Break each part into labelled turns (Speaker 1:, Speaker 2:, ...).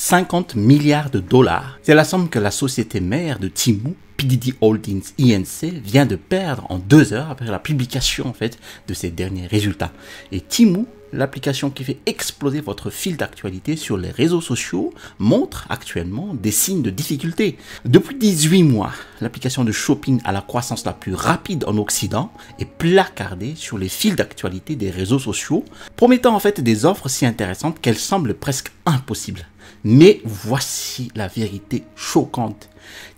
Speaker 1: 50 milliards de dollars. C'est la somme que la société mère de Temu, PDD Holdings Inc. vient de perdre en 2 heures après la publication en fait de ses derniers résultats. Et Temu, l'application qui fait exploser votre fil d'actualité sur les réseaux sociaux, montre actuellement des signes de difficulté. Depuis 18 mois, l'application de shopping à la croissance la plus rapide en Occident est placardée sur les fils d'actualité des réseaux sociaux, promettant en fait des offres si intéressantes qu'elles semblent presque impossibles. Mais voici la vérité choquante.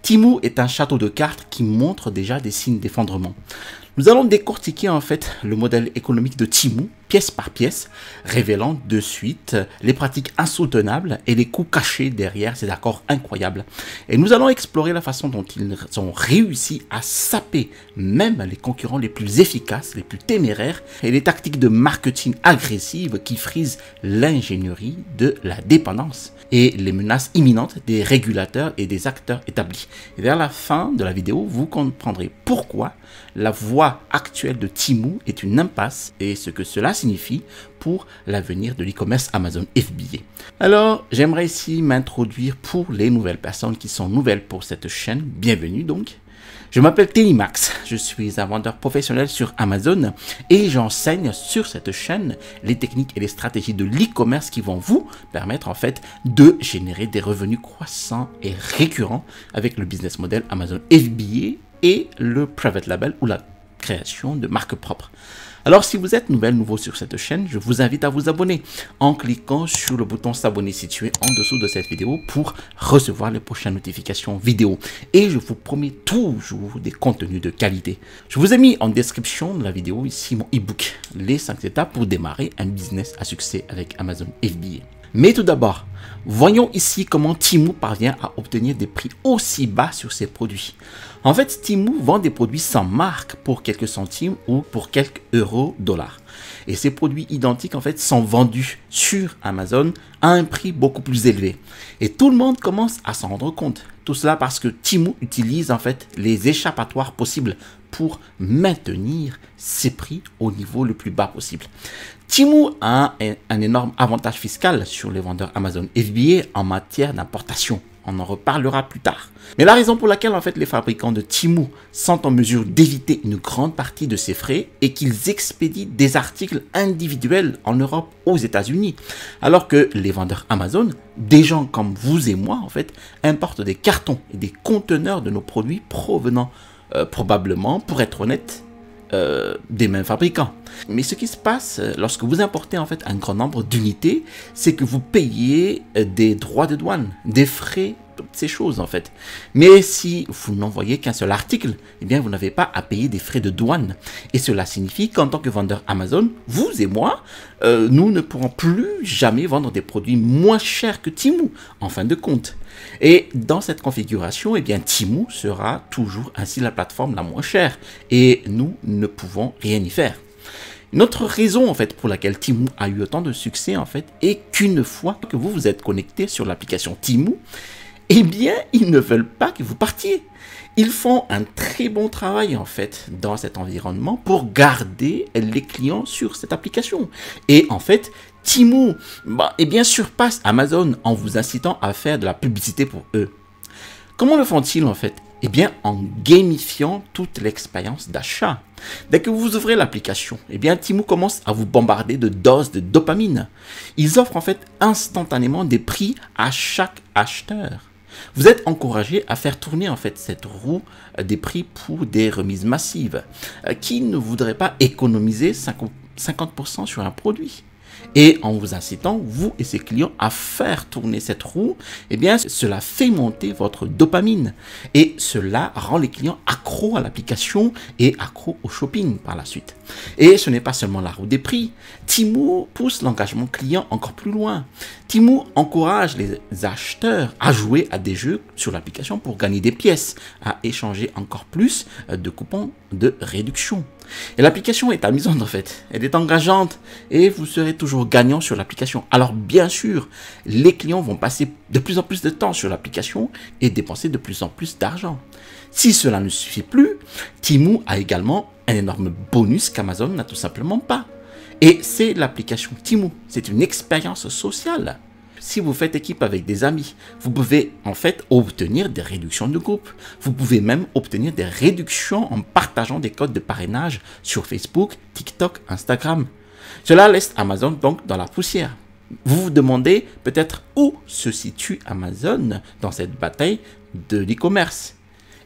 Speaker 1: Temu est un château de cartes qui montre déjà des signes d'effondrement. Nous allons décortiquer en fait le modèle économique de Temu, pièce par pièce, révélant de suite les pratiques insoutenables et les coûts cachés derrière ces accords incroyables. Et nous allons explorer la façon dont ils ont réussi à saper même les concurrents les plus efficaces, les plus téméraires, et les tactiques de marketing agressives qui frisent l'ingénierie de la dépendance et les menaces imminentes des régulateurs et des acteurs établis. Et vers la fin de la vidéo, vous comprendrez pourquoi la voie actuelle de Temu est une impasse et ce que cela signifie pour l'avenir de l'e-commerce Amazon FBA. Alors, j'aimerais ici m'introduire pour les nouvelles personnes qui sont nouvelles pour cette chaîne. Bienvenue donc. Je m'appelle Tenimax, je suis un vendeur professionnel sur Amazon et j'enseigne sur cette chaîne les techniques et les stratégies de l'e-commerce qui vont vous permettre en fait de générer des revenus croissants et récurrents avec le business model Amazon FBA et le private label ou la création de marques propres. Alors si vous êtes nouveau sur cette chaîne, je vous invite à vous abonner en cliquant sur le bouton s'abonner situé en dessous de cette vidéo pour recevoir les prochaines notifications vidéo. Et je vous promets toujours des contenus de qualité. Je vous ai mis en description de la vidéo ici mon e-book, les 5 étapes pour démarrer un business à succès avec Amazon FBA. Mais tout d'abord, voyons ici comment Temu parvient à obtenir des prix aussi bas sur ses produits. En fait, Temu vend des produits sans marque pour quelques centimes ou pour quelques euros, dollars. Et ces produits identiques en fait sont vendus sur Amazon à un prix beaucoup plus élevé. Et tout le monde commence à s'en rendre compte. Tout cela parce que Temu utilise en fait les échappatoires possibles pour maintenir ses prix au niveau le plus bas possible. Temu a un énorme avantage fiscal sur les vendeurs Amazon FBA en matière d'importation. On en reparlera plus tard. Mais la raison pour laquelle en fait les fabricants de Temu sont en mesure d'éviter une grande partie de ces frais est qu'ils expédient des articles individuels en Europe, aux États-Unis, alors que les vendeurs Amazon, des gens comme vous et moi en fait, importent des cartons et des conteneurs de nos produits provenant probablement, pour être honnête, des mêmes fabricants. Mais ce qui se passe lorsque vous importez en fait un grand nombre d'unités, c'est que vous payez des droits de douane, des frais, toutes ces choses en fait. Mais si vous n'envoyez qu'un seul article, eh bien vous n'avez pas à payer des frais de douane. Et cela signifie qu'en tant que vendeur Amazon, vous et moi, nous ne pourrons plus jamais vendre des produits moins chers que Temu en fin de compte. Et dans cette configuration, eh bien Temu sera toujours ainsi la plateforme la moins chère et nous ne pouvons rien y faire. Une autre raison en fait pour laquelle Temu a eu autant de succès en fait est qu'une fois que vous vous êtes connecté sur l'application Temu, eh bien ils ne veulent pas que vous partiez. Ils font un très bon travail en fait dans cet environnement pour garder les clients sur cette application. Et en fait, Temu eh bien, surpasse Amazon en vous incitant à faire de la publicité pour eux. Comment le font-ils en fait? Eh bien, en gamifiant toute l'expérience d'achat. Dès que vous ouvrez l'application, eh bien, Temu commence à vous bombarder de doses de dopamine. Ils offrent en fait instantanément des prix à chaque acheteur. Vous êtes encouragé à faire tourner en fait cette roue des prix pour des remises massives. Qui ne voudrait pas économiser 50% sur un produit? Et en vous incitant, vous et ses clients, à faire tourner cette roue, eh bien, cela fait monter votre dopamine. Et cela rend les clients accros à l'application et accros au shopping par la suite. Et ce n'est pas seulement la roue des prix. Temu pousse l'engagement client encore plus loin. Temu encourage les acheteurs à jouer à des jeux sur l'application pour gagner des pièces, à échanger encore plus de coupons de réduction. Et l'application est amusante en fait, elle est engageante et vous serez toujours gagnant sur l'application. Alors bien sûr, les clients vont passer de plus en plus de temps sur l'application et dépenser de plus en plus d'argent. Si cela ne suffit plus, Temu a également un énorme bonus qu'Amazon n'a tout simplement pas. Et c'est l'application Temu, c'est une expérience sociale. si vous faites équipe avec des amis. Vous pouvez en fait obtenir des réductions de groupe. Vous pouvez même obtenir des réductions en partageant des codes de parrainage sur Facebook, TikTok, Instagram. Cela laisse Amazon donc dans la poussière. Vous vous demandez peut-être où se situe Amazon dans cette bataille de l'e-commerce.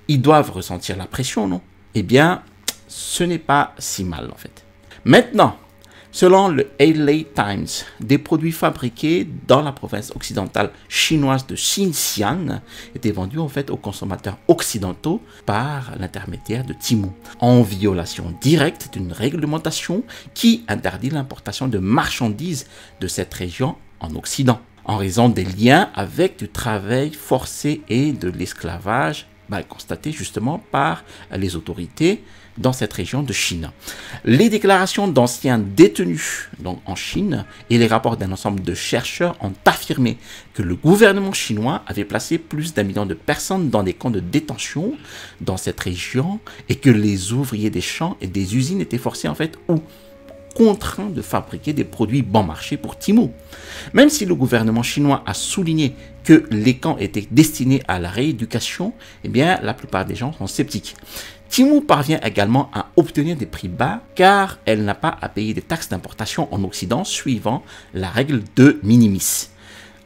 Speaker 1: Ils doivent ressentir la pression, non? Eh bien, ce n'est pas si mal en fait. Maintenant, selon le LA Times, des produits fabriqués dans la province occidentale chinoise de Xinjiang étaient vendus en fait aux consommateurs occidentaux par l'intermédiaire de Temu, en violation directe d'une réglementation qui interdit l'importation de marchandises de cette région en Occident, en raison des liens avec du travail forcé et de l'esclavage constatés justement par les autorités dans cette région de Chine. Les déclarations d'anciens détenus donc en Chine et les rapports d'un ensemble de chercheurs ont affirmé que le gouvernement chinois avait placé plus d'1 million de personnes dans des camps de détention dans cette région et que les ouvriers des champs et des usines étaient forcés en fait ou contraints de fabriquer des produits bon marché pour Temu. Même si le gouvernement chinois a souligné que les camps étaient destinés à la rééducation, eh bien la plupart des gens sont sceptiques. Temu parvient également à obtenir des prix bas car elle n'a pas à payer des taxes d'importation en Occident suivant la règle de minimis.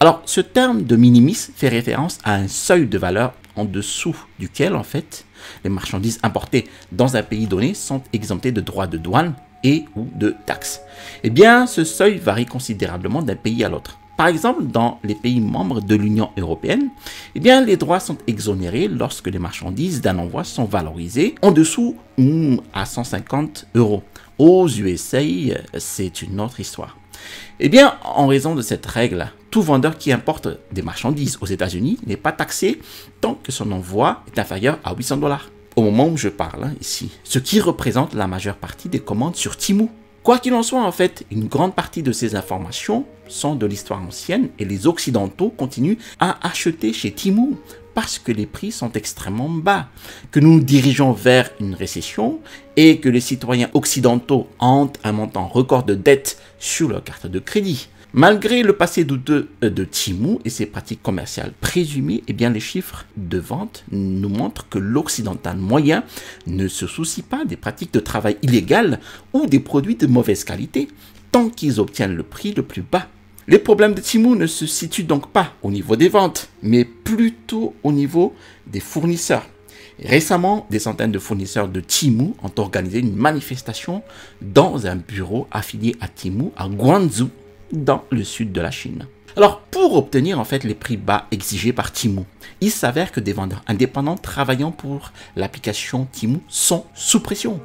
Speaker 1: Alors ce terme de minimis fait référence à un seuil de valeur en dessous duquel en fait les marchandises importées dans un pays donné sont exemptées de droits de douane et ou de taxes. Eh bien, ce seuil varie considérablement d'un pays à l'autre. Par exemple, dans les pays membres de l'Union européenne, eh bien, les droits sont exonérés lorsque les marchandises d'un envoi sont valorisées en dessous à 150 €. Aux USA, c'est une autre histoire. Eh bien, en raison de cette règle, tout vendeur qui importe des marchandises aux États-Unis n'est pas taxé tant que son envoi est inférieur à 800 $. Au moment où je parle ici, ce qui représente la majeure partie des commandes sur Temu. Quoi qu'il en soit, en fait, une grande partie de ces informations sont de l'histoire ancienne et les Occidentaux continuent à acheter chez Temu parce que les prix sont extrêmement bas, que nous nous dirigeons vers une récession et que les citoyens occidentaux ont un montant record de dettes sur leur carte de crédit. Malgré le passé douteux de Temu et ses pratiques commerciales présumées, eh bien les chiffres de vente nous montrent que l'occidental moyen ne se soucie pas des pratiques de travail illégales ou des produits de mauvaise qualité, tant qu'ils obtiennent le prix le plus bas. Les problèmes de Temu ne se situent donc pas au niveau des ventes, mais plutôt au niveau des fournisseurs. Récemment, des centaines de fournisseurs de Temu ont organisé une manifestation dans un bureau affilié à Temu à Guangzhou, dans le sud de la Chine. Alors, pour obtenir en fait les prix bas exigés par Temu, il s'avère que des vendeurs indépendants travaillant pour l'application Temu sont sous pression.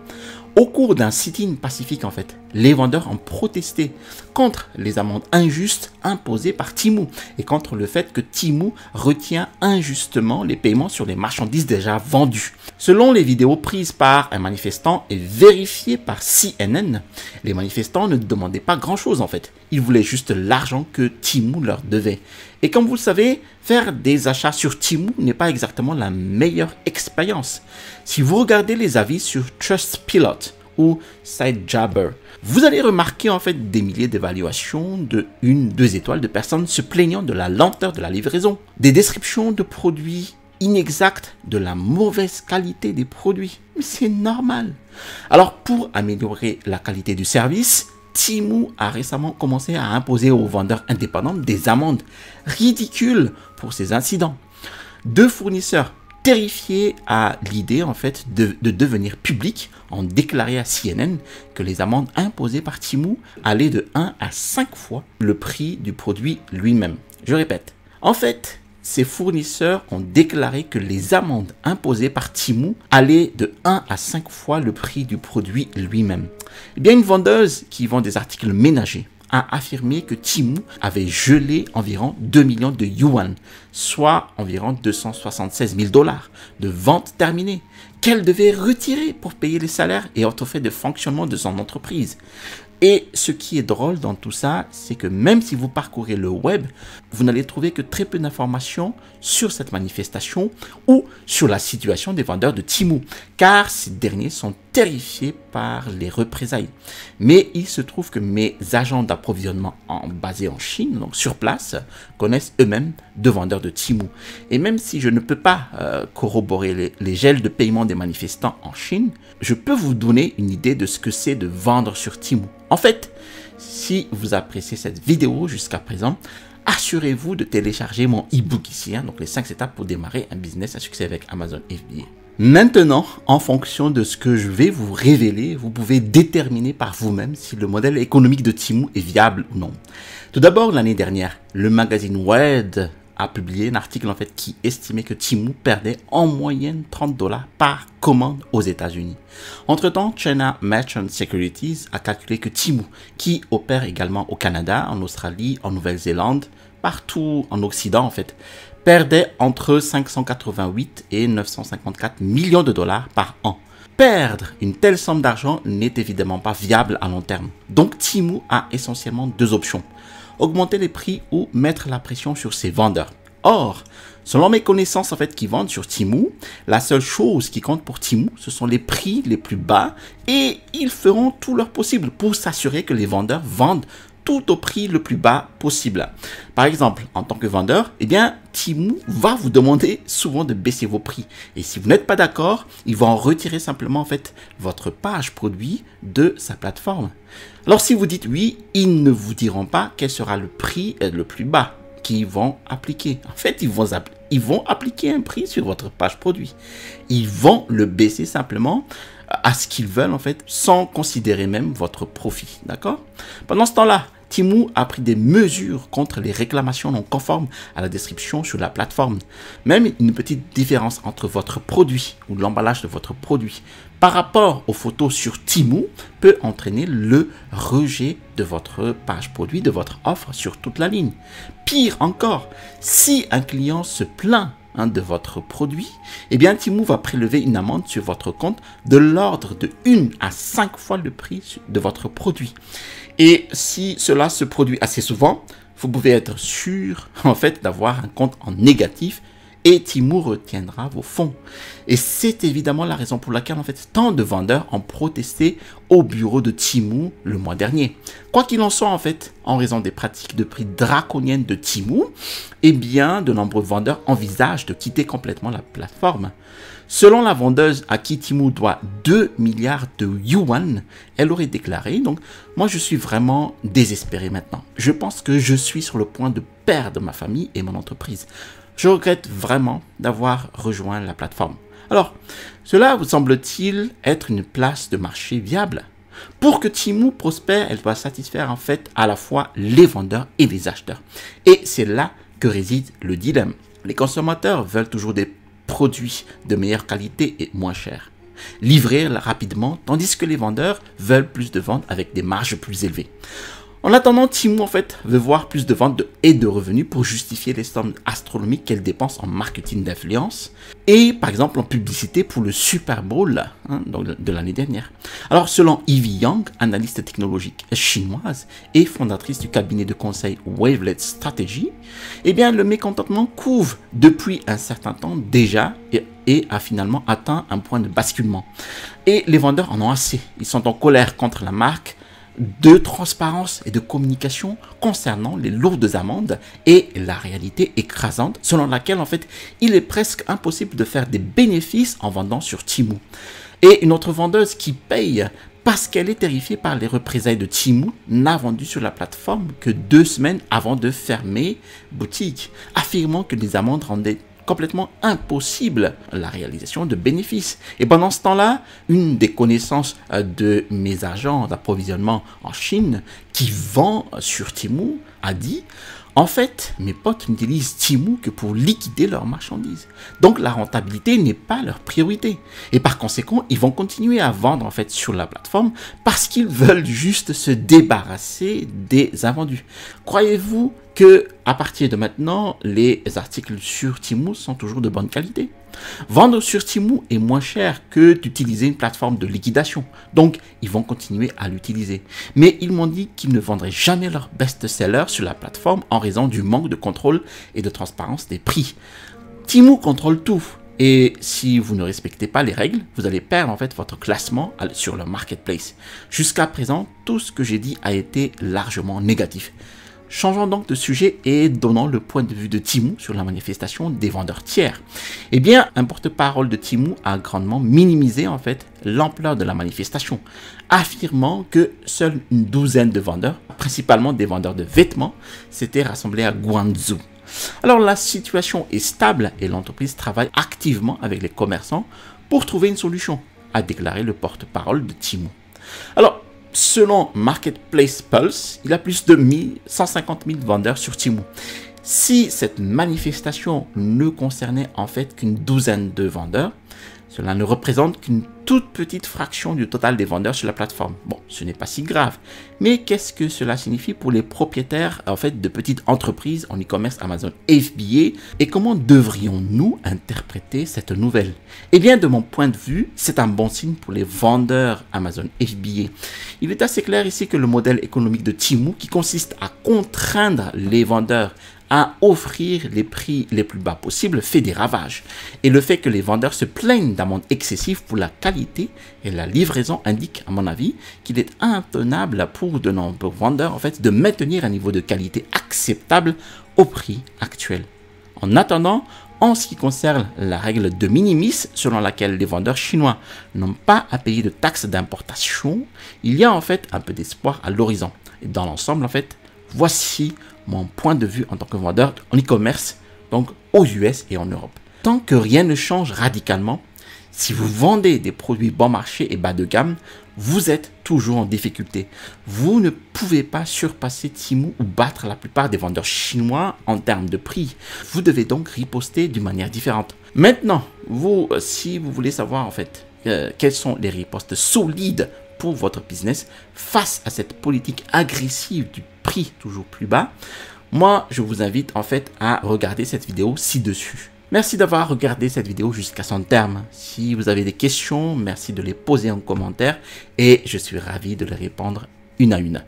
Speaker 1: Au cours d'un sit-in pacifique en fait, les vendeurs ont protesté contre les amendes injustes imposées par Temu et contre le fait que Temu retient injustement les paiements sur les marchandises déjà vendues. Selon les vidéos prises par un manifestant et vérifiées par CNN, les manifestants ne demandaient pas grand-chose en fait. Ils voulaient juste l'argent que Temu leur devait. Et comme vous le savez, faire des achats sur Temu n'est pas exactement la meilleure expérience. Si vous regardez les avis sur Trustpilot ou SiteJabber, vous allez remarquer en fait des milliers d'évaluations de 1-2 étoiles de personnes se plaignant de la lenteur de la livraison, des descriptions de produits inexactes, de la mauvaise qualité des produits. Mais c'est normal. Alors pour améliorer la qualité du service, Temu a récemment commencé à imposer aux vendeurs indépendants des amendes ridicules pour ces incidents. 2 fournisseurs terrifiés à l'idée en fait de devenir publics ont déclaré à CNN que les amendes imposées par Temu allaient de 1 à 5 fois le prix du produit lui-même. Je répète, en fait, ces fournisseurs ont déclaré que les amendes imposées par Temu allaient de 1 à 5 fois le prix du produit lui-même. Eh bien, une vendeuse qui vend des articles ménagers a affirmé que Temu avait gelé environ 2 millions de yuan, soit environ 276 000 $ de ventes terminées, qu'elle devait retirer pour payer les salaires et autres frais de fonctionnement de son entreprise. Et ce qui est drôle dans tout ça, c'est que même si vous parcourez le web, vous n'allez trouver que très peu d'informations sur cette manifestation ou sur la situation des vendeurs de Temu, car ces derniers sont terrifié par les représailles. Mais il se trouve que mes agents d'approvisionnement basés en Chine, donc sur place, connaissent eux-mêmes de vendeurs de Temu. Et même si je ne peux pas corroborer les gels de paiement des manifestants en Chine, je peux vous donner une idée de ce que c'est de vendre sur Temu. En fait, si vous appréciez cette vidéo jusqu'à présent, assurez-vous de télécharger mon e-book ici, donc les 5 étapes pour démarrer un business à succès avec Amazon FBA. Maintenant, en fonction de ce que je vais vous révéler, vous pouvez déterminer par vous-même si le modèle économique de Temu est viable ou non. Tout d'abord, l'année dernière, le magazine Wired a publié un article qui estimait que Temu perdait en moyenne $30 par commande aux États-Unis. Entre-temps, China Merchant Securities a calculé que Temu, qui opère également au Canada, en Australie, en Nouvelle-Zélande, partout en Occident perdait entre 588 et 954 millions de dollars par an. Perdre une telle somme d'argent n'est évidemment pas viable à long terme. Donc Temu a essentiellement deux options: augmenter les prix ou mettre la pression sur ses vendeurs. Or, selon mes connaissances qui vendent sur Temu, la seule chose qui compte pour Temu, ce sont les prix les plus bas et ils feront tout leur possible pour s'assurer que les vendeurs vendent tout au prix le plus bas possible. Par exemple, en tant que vendeur, Temu va vous demander souvent de baisser vos prix. Et si vous n'êtes pas d'accord, ils vont retirer simplement votre page produit de sa plateforme. Alors si vous dites oui, ils ne vous diront pas quel sera le prix le plus bas qu'ils vont appliquer. En fait, ils vont appliquer un prix sur votre page produit. Ils vont le baisser simplement à ce qu'ils veulent sans considérer même votre profit. D'accord? Pendant ce temps-là, Temu a pris des mesures contre les réclamations non conformes à la description sur la plateforme. Même une petite différence entre votre produit ou l'emballage de votre produit par rapport aux photos sur Temu peut entraîner le rejet de votre page produit, de votre offre sur toute la ligne. Pire encore, si un client se plaint de votre produit, Temu va prélever une amende sur votre compte de l'ordre de 1 à 5 fois le prix de votre produit. Et si cela se produit assez souvent, vous pouvez être sûr d'avoir un compte en négatif et Temu retiendra vos fonds. Et c'est évidemment la raison pour laquelle tant de vendeurs ont protesté au bureau de Temu le mois dernier. Quoi qu'il en soit en raison des pratiques de prix draconiennes de Temu, de nombreux vendeurs envisagent de quitter complètement la plateforme. Selon la vendeuse à qui Temu doit 2 milliards de yuan, elle aurait déclaré: donc moi je suis vraiment désespéré maintenant. Je pense que je suis sur le point de perdre ma famille et mon entreprise. Je regrette vraiment d'avoir rejoint la plateforme. Alors, cela vous semble-t-il être une place de marché viable? Pour que Temu prospère, elle doit satisfaire à la fois les vendeurs et les acheteurs. Et c'est là que réside le dilemme. Les consommateurs veulent toujours des produits de meilleure qualité et moins chers, livrés rapidement, tandis que les vendeurs veulent plus de ventes avec des marges plus élevées. En attendant, Temu veut voir plus de ventes et de revenus pour justifier les sommes astronomiques qu'elle dépense en marketing d'influence et par exemple en publicité pour le Super Bowl de l'année dernière. Alors selon Evie Yang, analyste technologique chinoise et fondatrice du cabinet de conseil Wavelet Strategy, le mécontentement couve depuis un certain temps déjà et a finalement atteint un point de basculement. Et les vendeurs en ont assez. Ils sont en colère contre la marque de transparence et de communication concernant les lourdes amendes et la réalité écrasante selon laquelle il est presque impossible de faire des bénéfices en vendant sur Temu. Et une autre vendeuse qui paye parce qu'elle est terrifiée par les représailles de Temu n'a vendu sur la plateforme que 2 semaines avant de fermer boutique, affirmant que les amendes rendaient complètement impossible la réalisation de bénéfices. Et pendant ce temps-là, une des connaissances de mes agents d'approvisionnement en Chine qui vend sur Temu a dit: en fait, mes potes n'utilisent Temu que pour liquider leurs marchandises. Donc la rentabilité n'est pas leur priorité. Et par conséquent, ils vont continuer à vendre sur la plateforme parce qu'ils veulent juste se débarrasser des invendus. Croyez-vous que à partir de maintenant, les articles sur Temu sont toujours de bonne qualité? Vendre sur Temu est moins cher que d'utiliser une plateforme de liquidation. Donc, ils vont continuer à l'utiliser. Mais ils m'ont dit qu'ils ne vendraient jamais leurs best-sellers sur la plateforme en raison du manque de contrôle et de transparence des prix. Temu contrôle tout. Et si vous ne respectez pas les règles, vous allez perdre en fait votre classement sur le marketplace. Jusqu'à présent, tout ce que j'ai dit a été largement négatif. Changeons donc de sujet et donnons le point de vue de Temu sur la manifestation des vendeurs tiers. Eh bien, un porte-parole de Temu a grandement minimisé en fait l'ampleur de la manifestation, affirmant que seule une douzaine de vendeurs, principalement des vendeurs de vêtements, s'étaient rassemblés à Guangzhou. Alors la situation est stable et l'entreprise travaille activement avec les commerçants pour trouver une solution, a déclaré le porte-parole de Temu. Alors, selon Marketplace Pulse, il y a plus de 150 000 vendeurs sur Temu. Si cette manifestation ne concernait en fait qu'une douzaine de vendeurs, cela ne représente qu'une toute petite fraction du total des vendeurs sur la plateforme. Bon, ce n'est pas si grave. Mais qu'est-ce que cela signifie pour les propriétaires en fait de petites entreprises en e-commerce Amazon FBA et comment devrions-nous interpréter cette nouvelle? Eh bien, de mon point de vue, c'est un bon signe pour les vendeurs Amazon FBA. Il est assez clair ici que le modèle économique de Temu, qui consiste à contraindre les vendeurs à offrir les prix les plus bas possibles, fait des ravages. Et le fait que les vendeurs se plaignent d'amendes excessives pour la qualité et la livraison indique, à mon avis, qu'il est intenable pour de nombreux vendeurs en fait, de maintenir un niveau de qualité acceptable au prix actuel. En attendant, en ce qui concerne la règle de minimis, selon laquelle les vendeurs chinois n'ont pas à payer de taxes d'importation, il y a en fait un peu d'espoir à l'horizon. Et dans l'ensemble, en fait, voici mon point de vue en tant que vendeur en e-commerce, donc aux US et en Europe. Tant que rien ne change radicalement, si vous vendez des produits bon marché et bas de gamme, vous êtes toujours en difficulté. Vous ne pouvez pas surpasser Temu ou battre la plupart des vendeurs chinois en termes de prix. Vous devez donc riposter d'une manière différente. Maintenant, vous, si vous voulez savoir en fait quelles sont les ripostes solides pour votre business face à cette politique agressive du prix toujours plus bas, moi je vous invite en fait à regarder cette vidéo ci-dessus. Merci d'avoir regardé cette vidéo jusqu'à son terme. Si vous avez des questions, merci de les poser en commentaire et je suis ravi de les répondre une à une.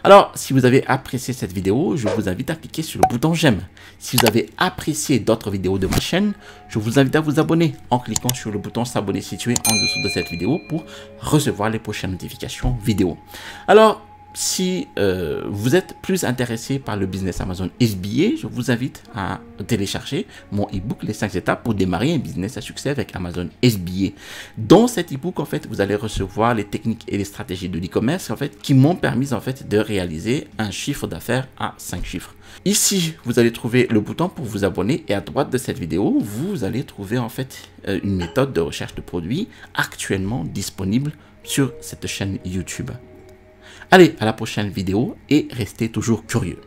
Speaker 1: Alors, si vous avez apprécié cette vidéo, je vous invite à cliquer sur le bouton j'aime. Si vous avez apprécié d'autres vidéos de ma chaîne, je vous invite à vous abonner en cliquant sur le bouton s'abonner situé en dessous de cette vidéo pour recevoir les prochaines notifications vidéo. Alors, si vous êtes plus intéressé par le business Amazon FBA, je vous invite à télécharger mon e-book Les 5 étapes pour démarrer un business à succès avec Amazon FBA. Dans cet e-book, en fait, vous allez recevoir les techniques et les stratégies de l'e-commerce en fait, qui m'ont permis en fait, de réaliser un chiffre d'affaires à 5 chiffres. Ici, vous allez trouver le bouton pour vous abonner et à droite de cette vidéo, vous allez trouver en fait une méthode de recherche de produits actuellement disponible sur cette chaîne YouTube. Allez, à la prochaine vidéo et restez toujours curieux.